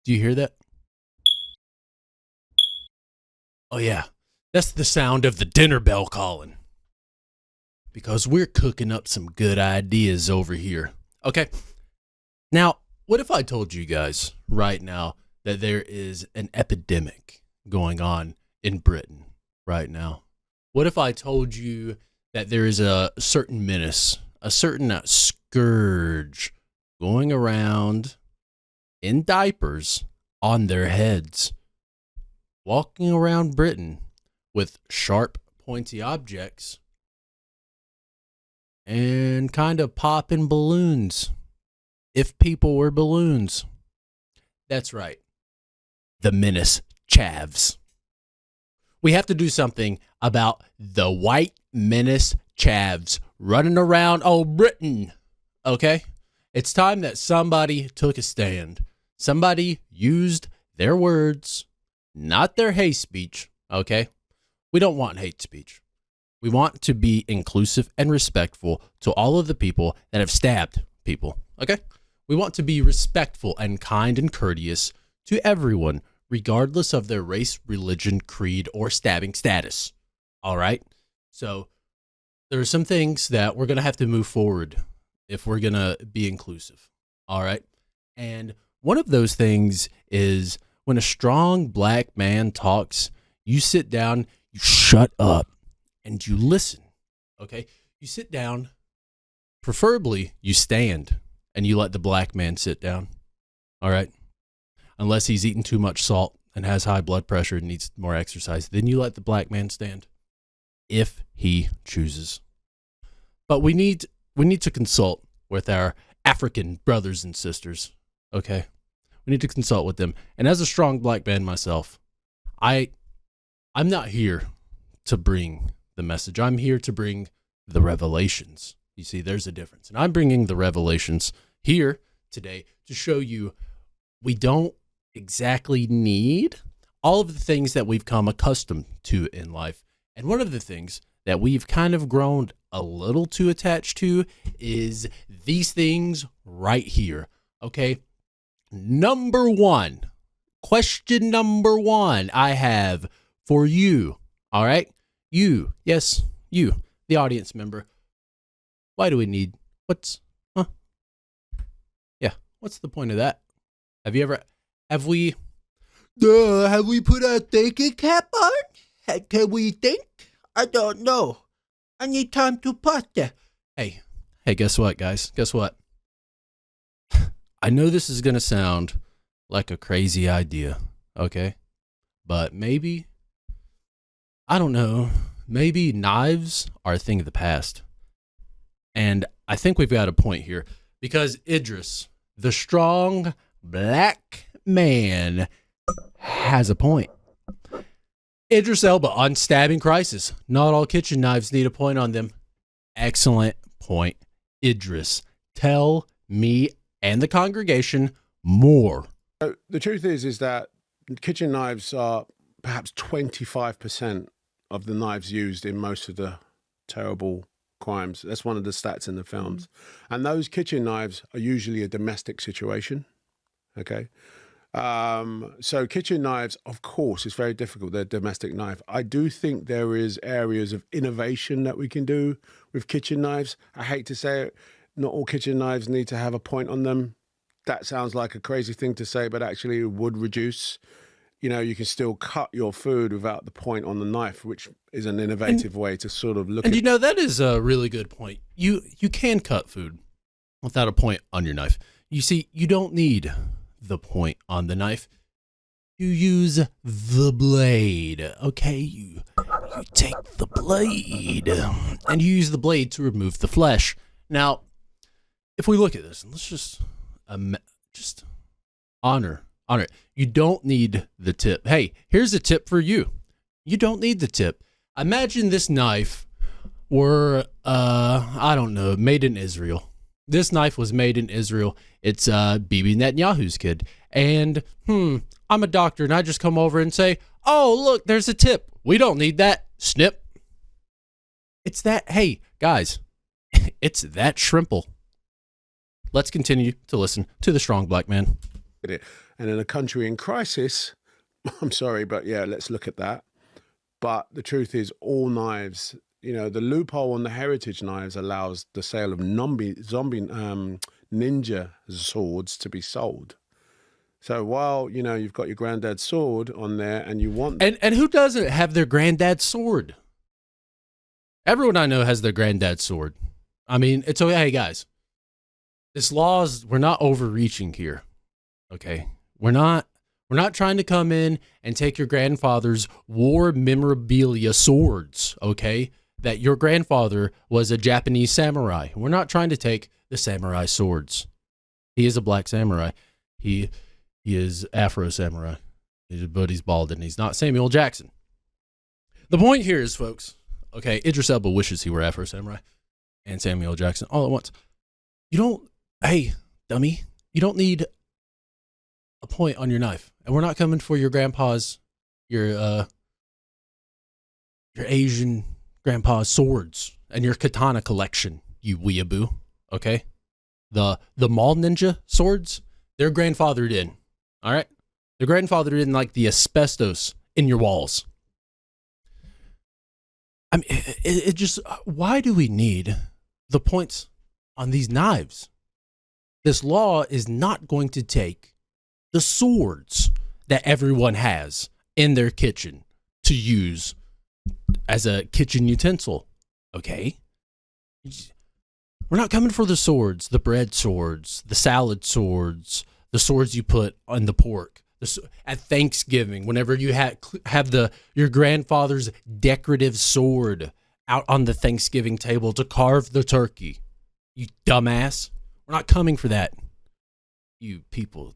Do you hear that? Oh, yeah. That's the sound of the dinner bell calling. Because we're cooking up some good ideas over here. Okay. Now, what if I told you guys right now that there is an epidemic going on in Britain right now? What if I told you that there is a certain menace, a certain scourge going around in diapers on their heads, walking around Britain with sharp, pointy objects and kind of popping balloons? If people were balloons. That's right. The menace chavs. We have to do something about the white menace chavs running around old Britain. Okay? It's time that somebody took a stand. Somebody used their words, not their hate speech. Okay? We don't want hate speech. We want to be inclusive and respectful to all of the people that have stabbed people. Okay? We want to be respectful and kind and courteous to everyone, regardless of their race, religion, creed, or stabbing status. All right? So there are some things that we're going to have to move forward if we're going to be inclusive. All right? And one of those things is when a strong black man talks, you sit down, you shut up, and you listen. Okay? You sit down, preferably you stand, and you let the black man sit down. All right? Unless he's eating too much salt and has high blood pressure and needs more exercise, then you let the black man stand if he chooses. But we need to consult with our African brothers and sisters. Okay? We need to consult with them. And as a strong black man myself, I'm not here to bring the message. I'm here to bring the revelations. You see, there's a difference. And I'm bringing the revelations here today to show you we don't exactly need all of the things that we've come accustomed to in life. And one of the things that we've kind of grown a little too attached to is these things right here. Okay? Number one, question number one I have for you. All right? You, yes, you, the audience member. Why do we need, what's the point of that? Have we put our thinking cap on? Can we think? I don't know. I need time to ponder. Hey, guess what, guys? Guess what? I know this is going to sound like a crazy idea, okay? But maybe, I don't know, maybe knives are a thing of the past. And I think we've got a point here because Idris, the strong black man, has a point. Idris Elba on Stabbing Crisis. Not all kitchen knives need a point on them. Excellent point. Idris, tell me and the congregation more. The truth is that kitchen knives are perhaps 25% of the knives used in most of the terrible crimes. That's one of the stats in the films. And those kitchen knives are usually a domestic situation. Okay. So kitchen knives, of course, it's very difficult. They're a domestic knife. I do think there is areas of innovation that we can do with kitchen knives. I hate to say it, not all kitchen knives need to have a point on them. That sounds like a crazy thing to say, but actually it would reduce. You know, you can still cut your food without the point on the knife, which is an innovative way to sort of look at it. And you know, that is a really good point. You can cut food without a point on your knife. You see, you don't need the point on the knife. You use the blade, okay? You take the blade and you use the blade to remove the flesh. Now, if we look at this, and let's just honor it. You don't need the tip. Hey, here's a tip for you. You don't need the tip. Imagine this knife were, I don't know, made in Israel. This knife was made in Israel. It's Bibi Netanyahu's kid. And, I'm a doctor, and I just come over and say, oh, look, there's a tip. We don't need that. Snip. It's that, hey, guys, it's that shrimple. Let's continue to listen to the strong black man. it. And in a country in crisis, I'm sorry, but yeah, let's look at that. But the truth is, all knives, the loophole on the heritage knives allows the sale of ninja swords to be sold. So while, you've got your granddad's sword on there and you want... And who doesn't have their granddad's sword? Everyone I know has their granddad's sword. I mean, it's okay, hey guys. This law is, we're not overreaching here. Okay? We're not trying to come in and take your grandfather's war memorabilia swords, okay? That your grandfather was a Japanese samurai. We're not trying to take the samurai swords. He is a black samurai. He is Afro samurai. But he's bald and he's not Samuel Jackson. The point here is, folks, okay, Idris Elba wishes he were Afro samurai and Samuel Jackson all at once. Hey, dummy, you don't need a point on your knife. And we're not coming for your grandpa's, your Asian grandpa's swords and your katana collection, you weeaboo, okay? The mall ninja swords, they're grandfathered in, all right? They're grandfathered in like the asbestos in your walls. I mean, it just, why do we need the points on these knives? This law is not going to take the swords that everyone has in their kitchen to use as a kitchen utensil, okay? We're not coming for the swords, the bread swords, the salad swords, the swords you put on the pork. At Thanksgiving, whenever you have your grandfather's decorative sword out on the Thanksgiving table to carve the turkey, you dumbass. We're not coming for that. You people,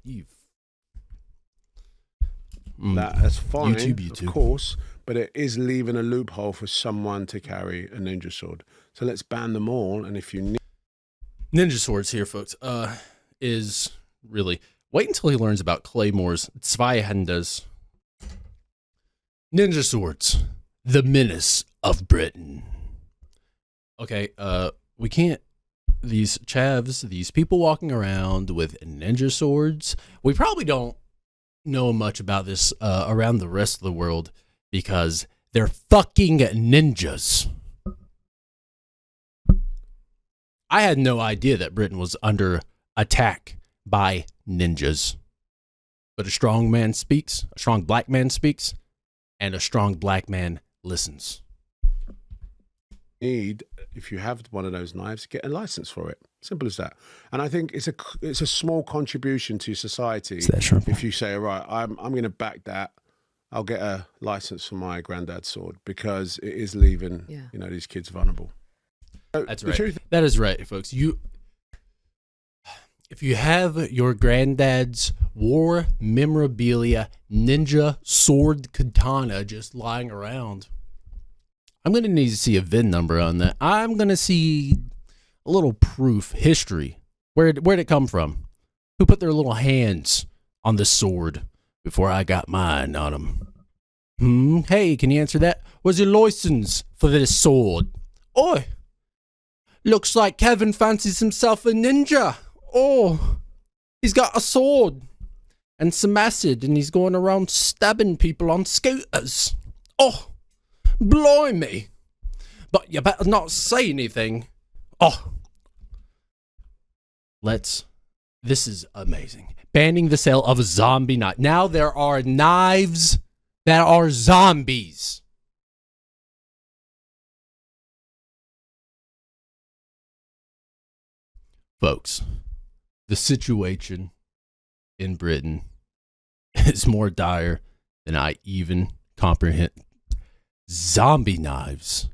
that's fine, YouTube. Of course, but it is leaving a loophole for someone to carry a ninja sword. So let's ban them all. And if you need ninja swords here, folks, is really wait until he learns about Claymore's Zweihandas. Ninja swords, the menace of Britain. Okay, we can't. These chavs, these people walking around with ninja swords, we probably don't know much about this around the rest of the world because they're fucking ninjas. I had no idea that Britain was under attack by ninjas. But a strong man speaks, a strong black man speaks, and a strong black man listens. If you have one of those knives, get a license for it. Simple as that. And I think it's a small contribution to society. If you say, all right, I'm going to back that. I'll get a license for my granddad's sword because it is leaving these kids vulnerable. So that's right. That is right, folks. If you have your granddad's war memorabilia ninja sword katana just lying around, I'm going to need to see a VIN number on that. I'm going to see a little proof, history. Where'd it come from? Who put their little hands on the sword before I got mine on them? Hey, can you answer that? Where's your license for this sword? Oi, looks like Kevin fancies himself a ninja. Oh, he's got a sword and some acid and he's going around stabbing people on scooters. Oh, blimey. But you better not say anything. Oh. This is amazing. Banning the sale of a zombie knife. Now there are knives that are zombies. Folks, the situation in Britain is more dire than I even comprehend. Zombie knives.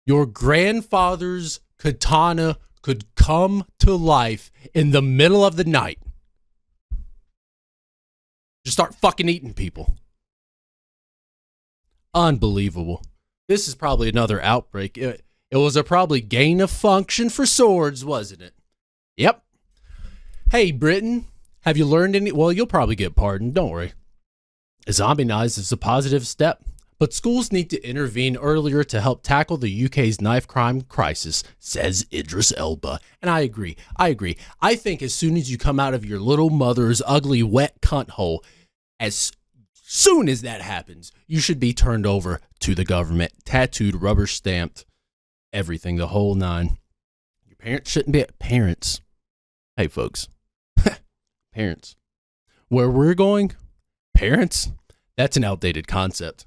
Your grandfather's katana could come to life in the middle of the night. Just start fucking eating people. Unbelievable. This is probably another outbreak. It was a probably gain of function for swords, wasn't it? Yep. Hey, Britain, have you learned any? Well, you'll probably get pardoned. Don't worry. Zombie knives is a positive step, but schools need to intervene earlier to help tackle the UK's knife crime crisis, says Idris Elba. And I agree. I think as soon as you come out of your little mother's ugly, wet cunt hole, as soon as that happens, you should be turned over to the government, tattooed, rubber stamped, everything, the whole nine. Your parents shouldn't be parents. Hey, folks. Parents. Where we're going, parents, that's an outdated concept.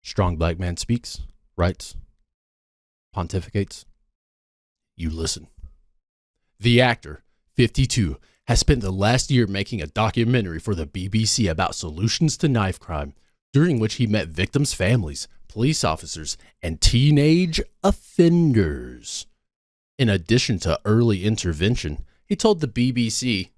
Strong black man speaks, writes, pontificates. You listen. The actor, 52, has spent the last year making a documentary for the BBC about solutions to knife crime, during which he met victims' families, police officers, and teenage offenders. In addition to early intervention, he told the BBC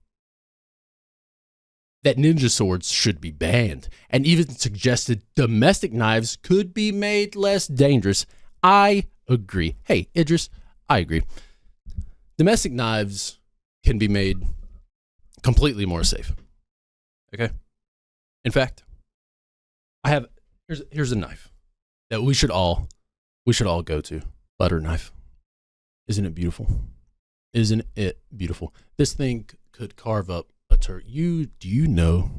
that ninja swords should be banned, and even suggested domestic knives could be made less dangerous. I agree. Hey, Idris, I agree. Domestic knives can be made completely more safe. Okay? In fact, I have here's a knife that we should all go to. Butter knife. Isn't it beautiful? Isn't it beautiful? This thing could carve up a turkey. Do you know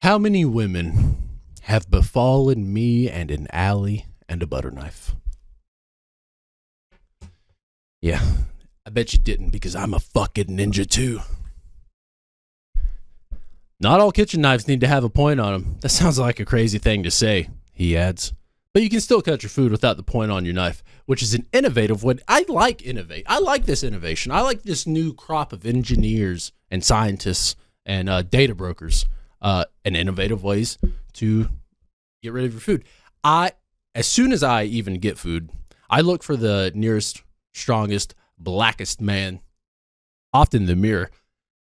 how many women have befallen me and an alley and a butter knife? Yeah, I bet you didn't, because I'm a fucking ninja too. Not all kitchen knives need to have a point on them. That sounds like a crazy thing to say, he adds. But you can still cut your food without the point on your knife, which is an innovative one. I like this innovation. I like this new crop of engineers and scientists and data brokers and innovative ways to get rid of your food. As soon as I even get food, I look for the nearest, strongest, blackest man, often the mirror,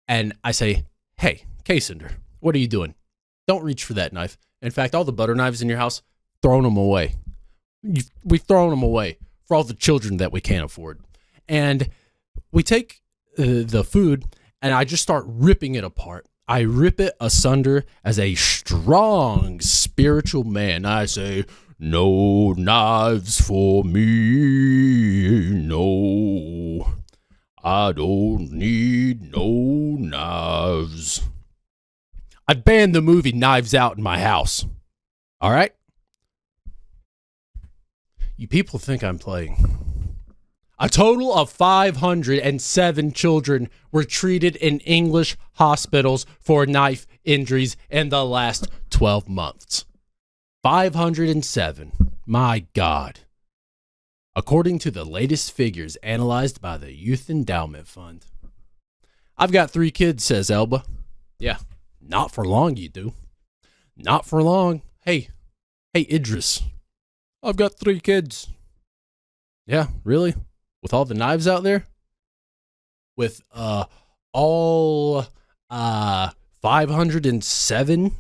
and I say, hey, K-Cinder, what are you doing? Don't reach for that knife. In fact, all the butter knives in your house, thrown them away. We've thrown them away for all the children that we can't afford. And we take the food, and I just start ripping it apart. I rip it asunder as a strong spiritual man. I say, no knives for me. No, I don't need no knives. I've banned the movie Knives Out in my house. All right? You people think I'm playing. A total of 507 children were treated in English hospitals for knife injuries in the last 12 months. 507. My God. According to the latest figures analyzed by the Youth Endowment Fund. I've got 3 kids, says Elba. Yeah, not for long you do. Not for long. Hey, Idris. I've got 3 kids. Yeah, really? With all the knives out there? With all 507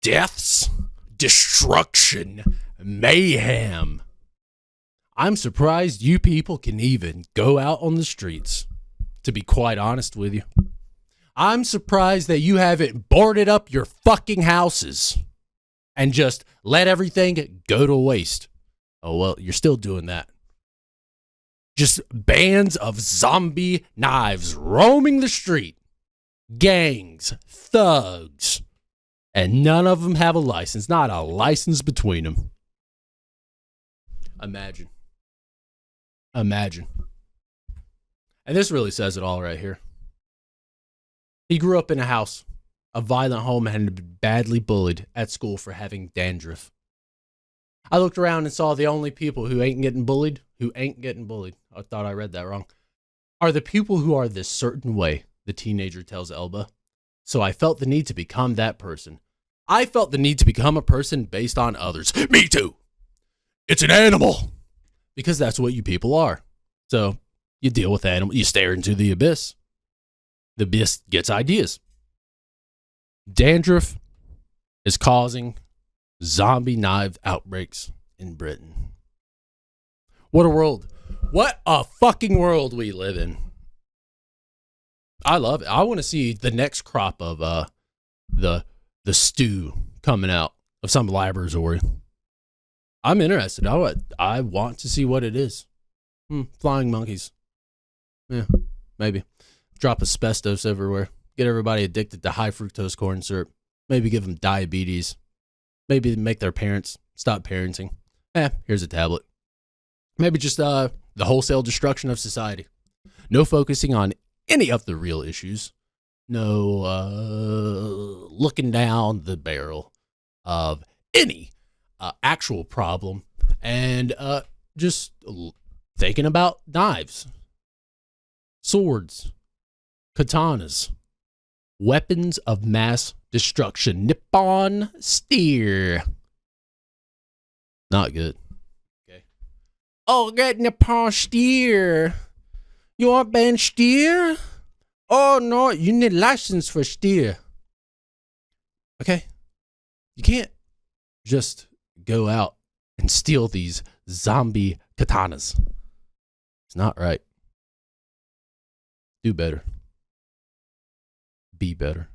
deaths, destruction, mayhem. I'm surprised you people can even go out on the streets, to be quite honest with you. I'm surprised that you haven't boarded up your fucking houses and just let everything go to waste. Oh, well, you're still doing that. Just bands of zombie knives roaming the street. Gangs, thugs. And none of them have a license. Not a license between them. Imagine. And this really says it all right here. He grew up in a house, a violent home, and had been badly bullied at school for having dandruff. I looked around and saw the only people who ain't getting bullied. I thought I read that wrong. Are the people who are this certain way, the teenager tells Elba. So I felt the need to become that person. I felt the need to become a person based on others. Me too. It's an animal. Because that's what you people are. So you deal with animals. You stare into the abyss. The abyss gets ideas. Dandruff is causing zombie knife outbreaks in Britain. What a world. What a fucking world we live in. I love it. I want to see the next crop of the stew coming out of some laboratory. I'm interested. I want to see what it is. Flying monkeys. Yeah, maybe. Drop asbestos everywhere. Get everybody addicted to high fructose corn syrup. Maybe give them diabetes. Maybe make their parents stop parenting. Here's a tablet. Maybe just the wholesale destruction of society. No focusing on any of the real issues. No looking down the barrel of any actual problem. And just thinking about knives, swords, katanas, weapons of mass destruction. Nippon Steer. Not good. Okay. Oh, get Nippon Steer. You want ban steer? Oh, no, you need license for steer. Okay. You can't just go out and steal these zombie katanas. It's not right. Do better. Be better.